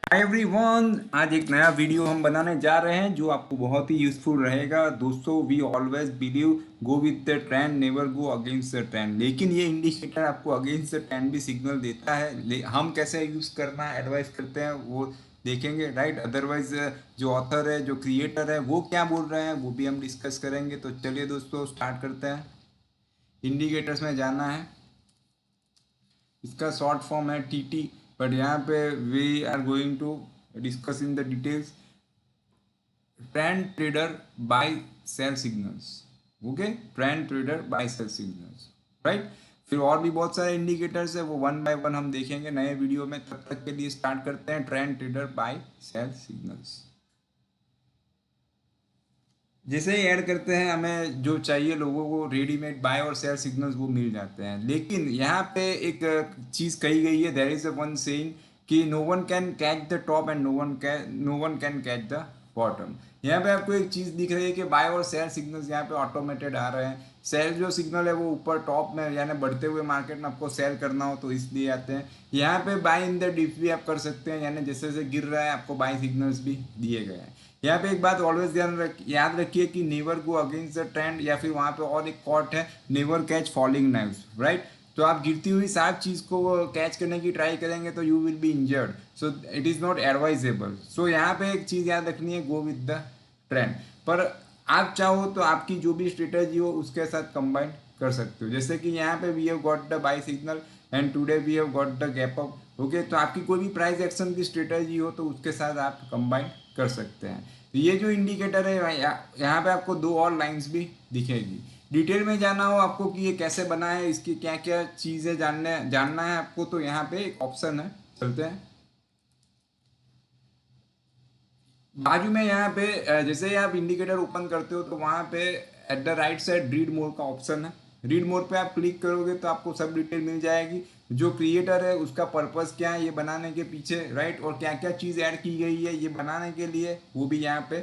Hi everyone, आज एक नया वीडियो हम बनाने जा रहे हैं जो आपको बहुत ही यूजफुल रहेगा। दोस्तों, we always believe go with the trend, never go against the trend. लेकिन ये इंडिकेटर आपको अगेंस्ट द ट्रेंड भी सिग्नल देता है। हम कैसे यूज करना एडवाइस करते हैं वो देखेंगे, राइट। अदरवाइज जो ऑथर है, जो क्रिएटर है, वो क्या बोल रहे हैं वो भी हम डिस्कस करेंगे। तो चलिए दोस्तों, स्टार्ट करते हैं। इंडिकेटर्स में जाना है। इसका शॉर्ट फॉर्म है टीटी, बट यहाँ पे we are going to discuss in the details. Trend trader buy sell signals, okay. Trend trader buy sell signals, right. फिर और भी बहुत सारे इंडिकेटर्स है, वो वन बाय वन हम देखेंगे नए वीडियो में। तब तक के लिए स्टार्ट करते हैं trend trader buy sell signals. जैसे ही ऐड करते हैं, हमें जो चाहिए लोगों को रेडीमेड बाय और सेल सिग्नल्स वो मिल जाते हैं। लेकिन यहाँ पे एक चीज़ कही गई है, there is a one saying कि no one can catch the top and no one can catch the bottom. यहाँ पे आपको एक चीज़ दिख रही है कि बाय और सेल सिग्नल्स यहाँ पे ऑटोमेटेड आ रहे हैं। सेल जो सिग्नल है वो ऊपर टॉप में, यानी बढ़ते हुए मार्केट में आपको सेल करना हो तो इसलिए आते हैं। यहाँ पे बाय इन द डिप भी आप कर सकते हैं, यानी जैसे जैसे गिर रहा है आपको बाय सिग्नल्स भी दिए गए हैं। यहाँ पे एक बात ऑलवेज याद रखिए कि never go against the trend, या फिर वहाँ पे और एक कॉट है, never catch falling knives, right. तो आप गिरती हुई शार्प चीज़ को कैच करने की ट्राई करेंगे तो you will be injured, so it is not advisable. So यहाँ पे एक चीज़ याद रखनी है, गो विद द ट्रेंड। पर आप चाहो तो आपकी जो भी स्ट्रेटेजी हो उसके साथ कंबाइन कर सकते हो। जैसे कि यहाँ पे we have got the buy signal and today we have got the gap up, okay. तो आपकी कोई भी प्राइस एक्शन की स्ट्रेटेजी हो तो उसके साथ आप कंबाइन कर सकते हैं। तो ये जो इंडिकेटर है यहाँ पे आपको दो और लाइंस भी दिखेगी। डिटेल में जाना हो आपको कि ये कैसे बना है, इसकी क्या क्या चीज़ें जानना है आपको, तो यहाँ पे एक ऑप्शन है, चलते हैं। बाजू में यहाँ पे जैसे ही आप इंडिकेटर ओपन करते हो तो वहाँ पे at the right side read more का ऑप्शन है। रीड मोर पे आप क्लिक करोगे तो आपको सब डिटेल मिल जाएगी। जो क्रिएटर है उसका पर्पस क्या है ये बनाने के पीछे, राइट, और क्या क्या चीज़ ऐड की गई है ये बनाने के लिए, वो भी यहाँ पे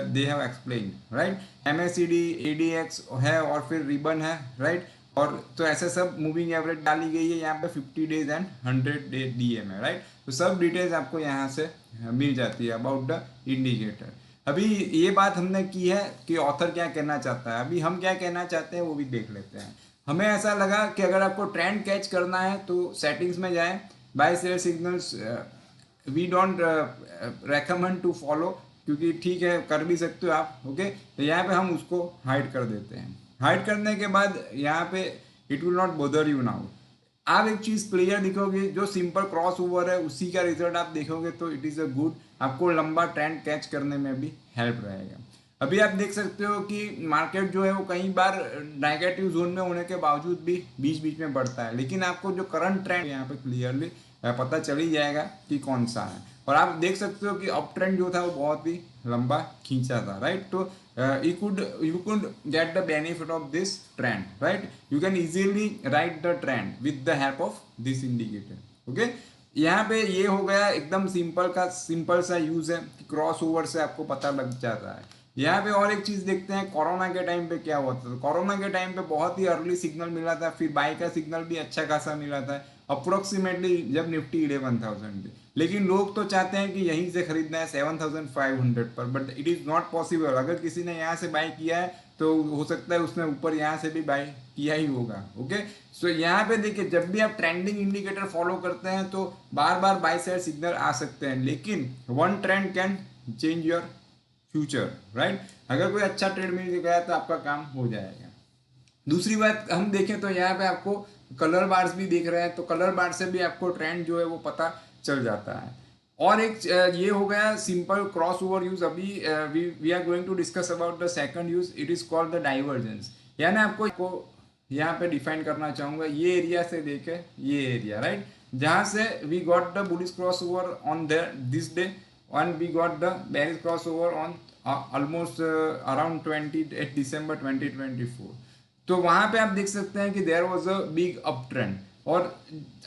they have explain, right. MACD ADX है और फिर रिबन है, राइट। और तो ऐसे सब मूविंग एवरेज डाली गई है यहाँ पे, 50 डेज एंड 100 डे DM है, राइट। तो सब डिटेल्स आपको यहाँ से मिल जाती है अबाउट द इंडिकेटर। अभी ये बात हमने की है कि ऑथर क्या कहना चाहता है, अभी हम क्या कहना चाहते हैं वो भी देख लेते हैं। हमें ऐसा लगा कि अगर आपको ट्रेंड कैच करना है तो सेटिंग्स में जाएं, buy sell signals we don't recommend to follow, क्योंकि ठीक है कर भी सकते हो आप, ओके। तो यहाँ पे हम उसको हाइड कर देते हैं। हाइड करने के बाद यहाँ पे it will not bother you now. आप एक चीज क्लियर दिखोगे, जो सिंपल क्रॉस ओवर है उसी का रिजल्ट आप देखोगे तो इट इज अ गुड, आपको लंबा ट्रेंड कैच करने में भी हेल्प रहेगा। अभी आप देख सकते हो कि मार्केट जो है वो कई बार नेगेटिव जोन में होने के बावजूद भी बीच बीच में बढ़ता है, लेकिन आपको जो करंट ट्रेंड यहाँ पे क्लियरली पता चल ही जाएगा कि कौन सा है। और आप देख सकते हो कि अप ट्रेंड जो था वो बहुत ही लंबा खींचा था, राइट। तो you could get the benefit of this trend, right. You can easily write the trend with the help of this indicator, okay। यहाँ पे ये हो गया एकदम सिंपल सा यूज है कि क्रॉस ओवर से आपको पता लग जाता है। यहाँ पे और एक चीज देखते हैं, कोरोना के टाइम पे क्या हुआ था। तो कोरोना के टाइम पे बहुत ही अर्ली सिग्नल मिला था, फिर बाई का सिग्नल भी अच्छा खासा मिला था अप्रोक्सीमेटली जब निफ्टी 11,000 पे। लेकिन लोग तो चाहते हैं कि यहीं से खरीदना है 7,500 पर, but it is not possible. अगर किसी ने यहाँ से बाई किया है तो हो सकता है उसने ऊपर यहाँ से भी बाई किया ही होगा, ओके। सो यहाँ पे देखिए, जब भी आप ट्रेंडिंग इंडिकेटर फॉलो करते हैं तो बार बार बाई साइड सिग्नल आ सकते हैं, लेकिन one trend can change your future, right. अगर कोई अच्छा ट्रेड मिल गया तो आपका काम हो जाएगा। दूसरी बात हम देखें तो यहाँ पे आपको कलर बार्स भी दिख रहे हैं, तो कलर बार से भी आपको ट्रेंड जो है वो पता चल जाता है। और एक ये हो गया सिंपल क्रॉस ओवर यूज। अभी we are going to discuss about the second use, it is called the divergence. यानी आपको यहाँ पे डिफाइन करना चाहूंगा, ये एरिया से देखे ये एरिया, राइट, जहाँ से we got the bullish crossover on this day and we got the bearish crossover on almost around 20 December 2024। तो वहां पे आप देख सकते हैं कि there was a big up trend. और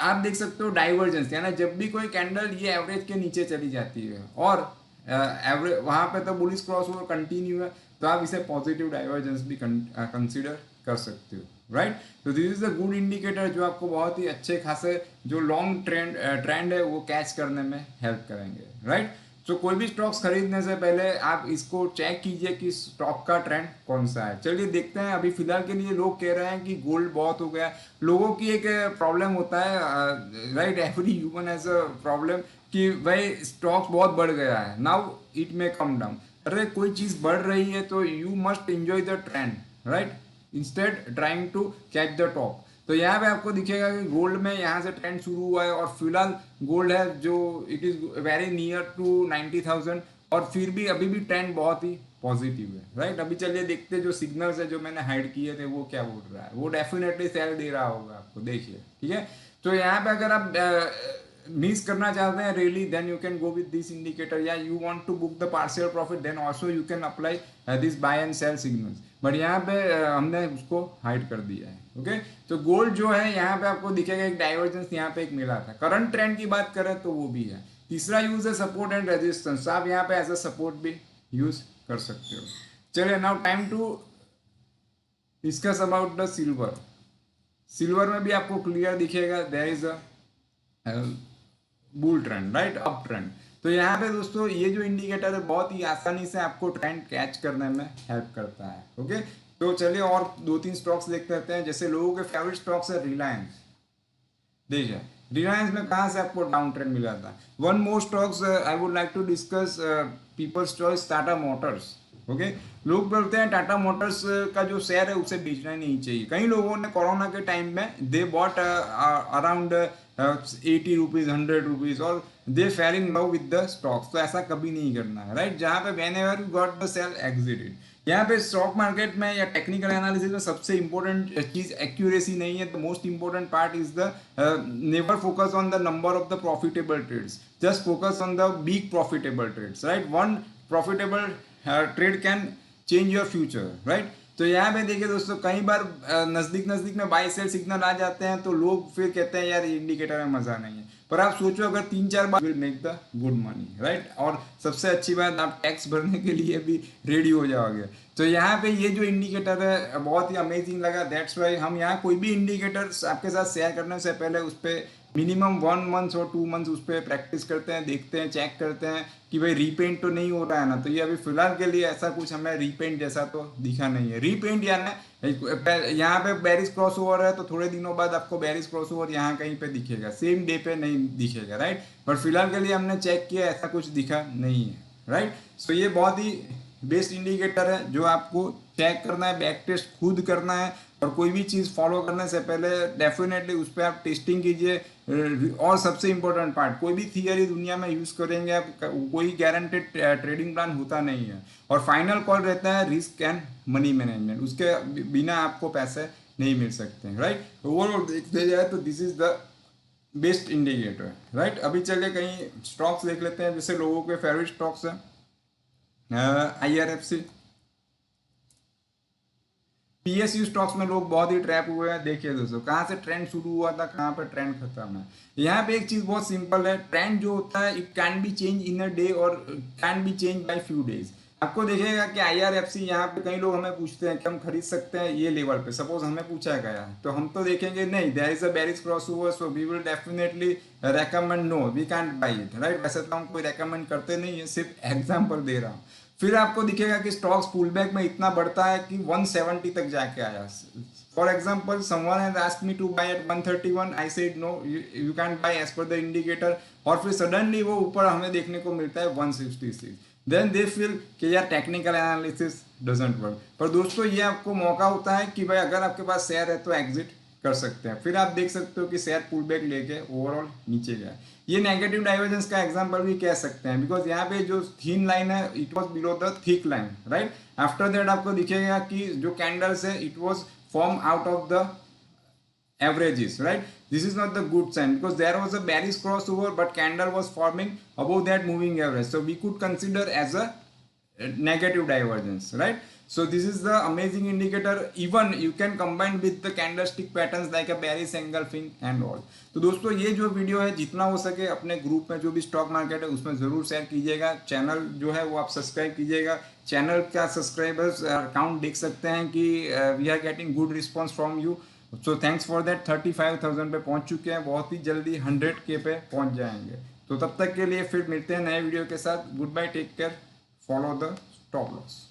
आप देख सकते हो डाइवर्जेंस, यानी जब भी कोई कैंडल ये एवरेज के नीचे चली जाती है और एवरेज वहां पे तो बुलिश क्रॉस ओवर कंटिन्यू है, तो आप इसे पॉजिटिव डाइवर्जेंस भी कंसीडर कर सकते हो। राइट। तो this is a good indicator जो आपको बहुत ही अच्छे खासे जो लॉन्ग ट्रेंड है वो कैच करने में हेल्प करेंगे, राइट। तो कोई भी स्टॉक्स खरीदने से पहले आप इसको चेक कीजिए कि स्टॉक का ट्रेंड कौन सा है। चलिए देखते हैं। अभी फिलहाल के लिए लोग कह रहे हैं कि गोल्ड बहुत हो गया। लोगों की एक प्रॉब्लम होता है, right, every human has a problem कि भाई स्टॉक्स बहुत बढ़ गया है, now it may come down. अरे कोई चीज़ बढ़ रही है तो you must enjoy the trend, right, instead trying to catch the top. तो यहाँ पे आपको दिखेगा कि गोल्ड में यहाँ से ट्रेंड शुरू हुआ है और फिलहाल गोल्ड है जो it is very near to 90,000 और फिर भी अभी भी ट्रेंड बहुत ही पॉजिटिव है, राइट। अभी चलिए देखते हैं जो सिग्नल्स है जो मैंने हाइड किए थे वो क्या बोल रहा है। वो डेफिनेटली सेल दे रहा होगा आपको, देखिए, ठीक है। तो यहाँ पे अगर आप मिस करना चाहते हैं really, then you can go with this indicator, या you want to book the partial profit, then also you can apply this buy and sell signals. But यहाँ पे हमने उसको हाइड कर दिया है, ओके। तो गोल्ड जो है यहाँ पे आपको दिखेगा एक डाइवर्जेंस यहाँ पे एक मिला था। करंट ट्रेंड की बात करें तो वो भी है। तीसरा यूज है सपोर्ट एंड रेजिस्टेंस। आप यहाँ पे एज अ सपोर्ट भी यूज कर सकते हो। चलिए now time to discuss about the silver. Silver में भी आपको क्लियर दिखेगा there is a bull trend, right, up trend. तो यहाँ पे दोस्तों ये जो इंडिकेटर है बहुत ही आसानी से आपको ट्रेंड कैच करने में हेल्प करता है, ओके। तो चलिए और दो तीन स्टॉक्स देखते रहते हैं। जैसे लोगों के फेवरेट स्टॉक्स है रिलायंस। देखिए रिलायंस में कहाँ से आपको डाउन ट्रेंड मिला था। One more stocks I would like to discuss, people's choice Tata Motors, okay. लोग बोलते हैं टाटा मोटर्स का जो शेयर है उसे बेचना नहीं चाहिए। कई लोगों ने कोरोना के टाइम में they bought around 80 rupees, 100 rupees और they fell in love with the stocks. तो ऐसा कभी नहीं करना है, राइट। जहाँ पे whenever you got the sell exited. यहाँ पे स्टॉक मार्केट में या टेक्निकल एनालिसिस में सबसे इंपॉर्टेंट चीज एक्यूरेसी नहीं है। The most important part is the never focus on the number of the profitable trades, just focus on the big profitable trades, right. One profitable trade can change your future, right. तो यहाँ पे देखिए दोस्तों कई बार नजदीक नजदीक में bye cell signal आ जाते हैं तो लोग फिर कहते हैं यार इंडिकेटर में मजा नहीं है। पर आप सोचो अगर 3-4 बार will make the good money, right. और सबसे अच्छी बात आप टैक्स भरने के लिए भी रेडी हो जाओगे। तो यहाँ पे ये जो इंडिकेटर है बहुत ही अमेजिंग लगा। दैट्स वाई हम यहाँ कोई भी इंडिकेटर आपके साथ शेयर करने से पहले उस पर मिनिमम 1 मंथ और 2 मंथ उस पर प्रैक्टिस करते हैं, देखते हैं, चेक करते हैं कि भाई रीपेंट तो नहीं हो रहा है ना। तो ये अभी फिलहाल के लिए ऐसा कुछ हमें रीपेंट जैसा तो दिखा नहीं है। रीपेंट यानी यहाँ पे बेरिश क्रॉस ओवर है तो थोड़े दिनों बाद आपको बेरिश क्रॉस ओवर यहाँ कहीं पे दिखेगा, सेम डे पे नहीं दिखेगा, राइट। बट फिलहाल के लिए हमने चेक किया ऐसा कुछ दिखा नहीं है, राइट। सो ये बहुत ही बेस्ट इंडिकेटर है जो आपको चेक करना है, बैक टेस्ट खुद करना है। और कोई भी चीज़ फॉलो करने से पहले डेफिनेटली उस पर आप टेस्टिंग कीजिए। और सबसे इंपॉर्टेंट पार्ट, कोई भी थियरी दुनिया में यूज़ करेंगे आप, कोई गारंटेड ट्रेडिंग प्लान होता नहीं है। और फाइनल कॉल रहता है रिस्क एंड मनी मैनेजमेंट, उसके बिना आपको पैसे नहीं मिल सकते हैं, राइट। ओवरऑल देखते जाए तो this is the best indicator, right. अभी चलिए कहीं स्टॉक्स देख लेते हैं। जैसे लोगों के फेवरेट स्टॉक्स हैं IRFC, PSU स्टॉक्स में लोग बहुत ही ट्रैप हुए हैं। देखिए दोस्तों कहाँ से ट्रेंड शुरू हुआ था, कहाँ पर ट्रेंड खत्म है। यहाँ पे एक चीज बहुत सिंपल है, ट्रेंड जो होता है it can be change in a day और can be change by few days. आपको देखेगा कि IRFC यहाँ पे कई लोग हमें पूछते हैं कि हम खरीद सकते हैं ये लेवल पे, सपोज हमें पूछा गया है तो हम तो देखेंगे नहीं, there is a bearish crossover so we will definitely recommend no we can't buy it, right. वैसे तो हम कोई रेकमेंड करते नहीं है, सिर्फ एग्जाम्पल दे रहा हूँ। फिर आपको दिखेगा कि स्टॉक्स पुल बैक में इतना बढ़ता है कि 170 तक जाके आया। For example someone has asked me to buy at 131, I said no you can buy as per the indicator. और फिर सडनली वो ऊपर हमें देखने को मिलता है 166। देन दे फील कि यार टेक्निकल एनालिसिस डजंट वर्क। पर दोस्तों ये आपको मौका होता है कि भाई अगर आपके पास शेयर है तो एग्जिट कर सकते हैं। फिर आप देख सकते हो कि शेयर पुल बैक लेके ओवरऑल नीचे गया। ये नेगेटिव डाइवर्जेंस का एग्जांपल भी कह सकते हैं बिकॉज यहाँ पे जो थीन लाइन है it was below the thick line, right. After that आपको दिखेगा कि जो कैंडल्स है it was form out of the averages, right. This is not the good sign because there was a bearish crossover but candle was forming above that moving average, so we could consider as a negative divergence, right. So this is the amazing indicator. Even you can combine with the candlestick patterns like a bearish engulfing and all. तो दोस्तों ये जो video है जितना हो सके अपने group में जो भी स्टॉक मार्केट है उसमें ज़रूर शेयर कीजिएगा। चैनल जो है वो आप सब्सक्राइब कीजिएगा। चैनल का सब्सक्राइबर्स अकाउंट देख सकते हैं कि we are getting good response from you. So thanks for that. 35,000 पे पहुंच चुके हैं, बहुत ही जल्दी 100K पे पहुंच जाएंगे। तो तब तक के लिए फिर मिलते हैं नए वीडियो के साथ। Goodbye, take care, follow the stop loss.